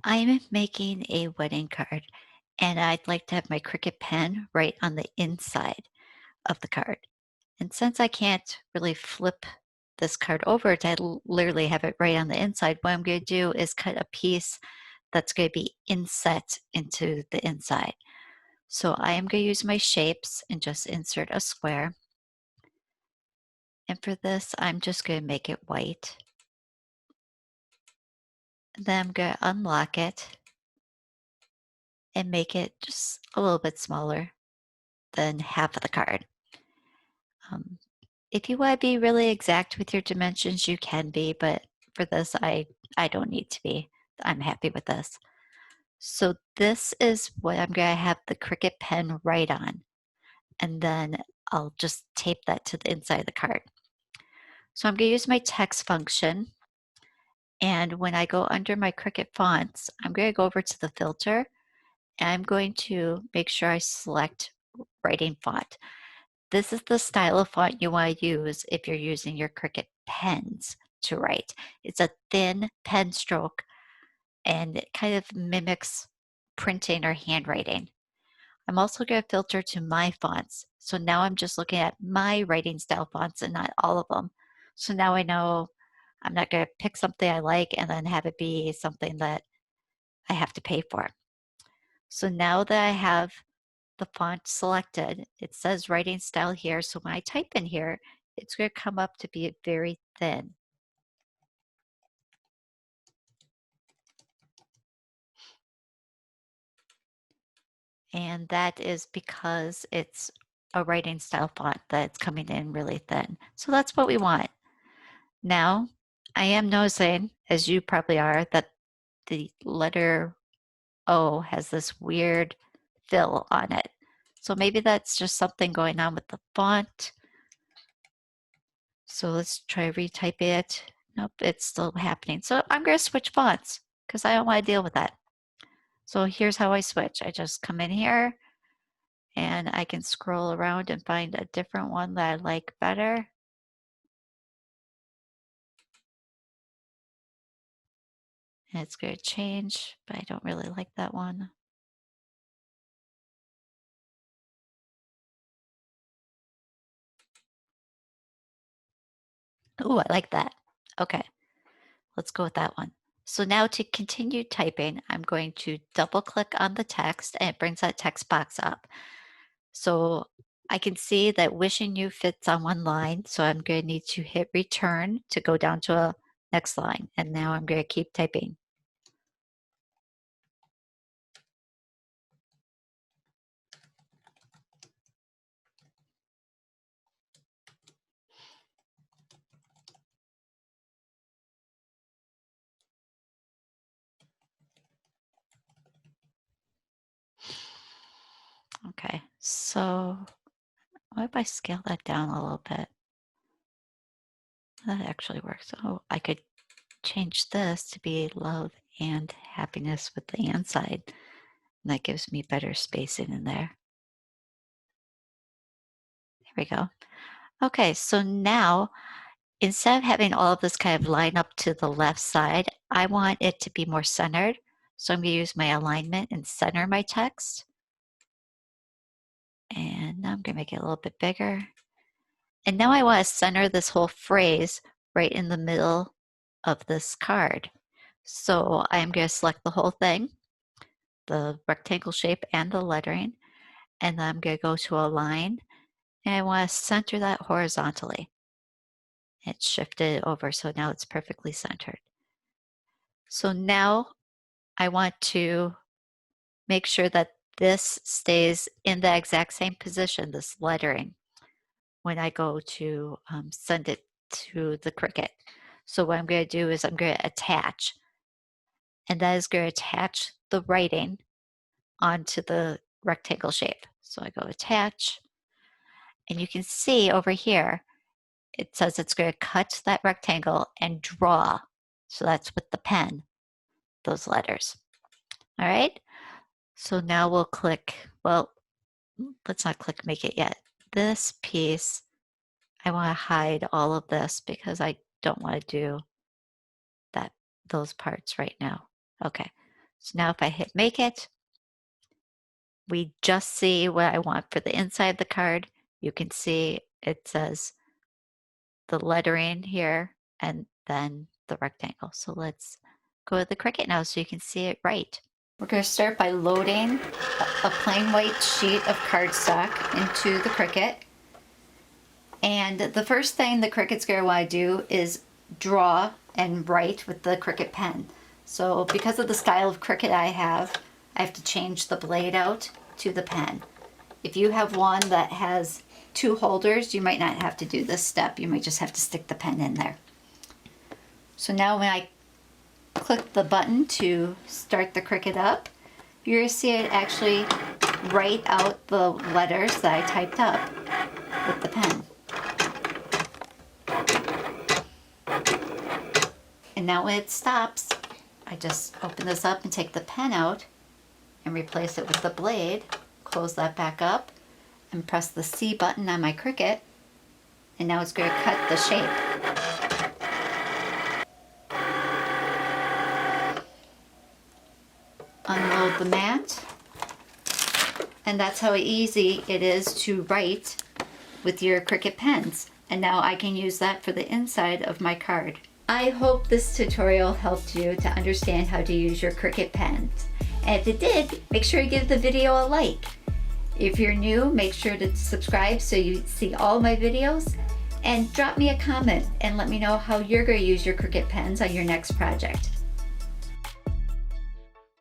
I'm making a wedding card and I'd like to have my Cricut pen right on the inside of the card. And since I can't really flip this card over to literally have it right on the inside, what I'm going to do is cut a piece that's going to be inset into the inside. So I am going to use my shapes and just insert a square. And for this, I'm just going to make it white. Then I'm going to unlock it and make it just a little bit smaller than half of the card. Um, if you want to be really exact with your dimensions, you can be, but for this, I don't need to be. I'm happy with this. So this is what I'm going to have the Cricut pen write on, and then I'll just tape that to the inside of the card. So I'm going to use my text function, and when I go under my Cricut fonts, I'm going to go over to the filter, and I'm going to make sure I select writing font. This is the style of font you want to use if you're using your Cricut pens to write. It's a thin pen stroke and it kind of mimics printing or handwriting. I'm also going to filter to my fonts. So now I'm just looking at my writing style fonts and not all of them. So now I know I'm not going to pick something I like and then have it be something that I have to pay for. So now that I have the font selected, it says writing style here. So when I type in here, it's going to come up to be very thin. And that is because it's a writing style font that's coming in really thin. So that's what we want. Now, I am noticing, as you probably are, that the letter O has this weird fill on it. So maybe that's just something going on with the font. So let's try retype it. Nope, it's still happening. So I'm going to switch fonts because I don't want to deal with that. So here's how I switch. I just come in here and I can scroll around and find a different one that I like better. And it's going to change, but I don't really like that one. Ooh, I like that. Okay, let's go with that one. So now to continue typing, I'm going to double click on the text and it brings that text box up. So I can see that wishing you fits on one line. So I'm going to need to hit return to go down to a next line. And now I'm going to keep typing. Okay, so what if I scale that down a little bit? That actually works. Oh, I could change this to be love and happiness with the and side. And that gives me better spacing in there. There we go. Okay, so now instead of having all of this kind of line up to the left side, I want it to be more centered. So I'm going to use my alignment and center my text. And now I'm going to make it a little bit bigger. And now I want to center this whole phrase right in the middle of this card. So I'm going to select the whole thing, the rectangle shape and the lettering, and then I'm going to go to align, and I want to center that horizontally. It's shifted over, so now it's perfectly centered. So now I want to make sure that this stays in the exact same position, this lettering, when I go to send it to the Cricut. So what I'm going to do is I'm going to attach, and that is going to attach the writing onto the rectangle shape. So I go attach, and you can see over here, it says it's going to cut that rectangle and draw. So that's with the pen, those letters. All right. So now we'll click, well, let's not click make it yet. This piece, I want to hide all of this because I don't want to do those parts right now. Okay. So now if I hit make it, we just see what I want for the inside of the card. You can see it says the lettering here and then the rectangle. So let's go to the Cricut now so you can see it right. We're going to start by loading a plain white sheet of cardstock into the Cricut. And the first thing the Cricut's going to want to do is draw and write with the Cricut pen. So because of the style of Cricut I have to change the blade out to the pen. If you have one that has two holders, you might not have to do this step. You might just have to stick the pen in there. So now when I click the button to start the Cricut up, you're going to see it actually write out the letters that I typed up with the pen. And now when it stops, I just open this up and take the pen out and replace it with the blade, close that back up, and press the C button on my Cricut, and now it's going to cut the shape. Unload the mat, and that's how easy it is to write with your Cricut pens. And now I can use that for the inside of my card. I hope this tutorial helped you to understand how to use your Cricut pens. And if it did, make sure to give the video a like. If you're new, make sure to subscribe so you see all my videos, and drop me a comment and let me know how you're going to use your Cricut pens on your next project.